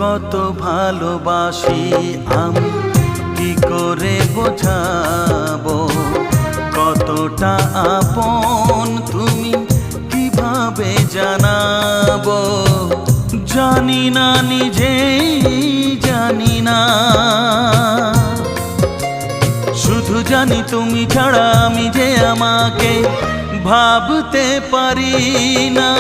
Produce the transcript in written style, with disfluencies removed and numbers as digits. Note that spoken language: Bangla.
কত ভালোবাসি আমি কি করে বোঝাবো, কতটা আপন তুমি কিভাবে জানাবো। জানি না নিজেই জানি না, শুধু জানি তুমি ছাড়া আমি যে আমাকে ভাবতে পারি না।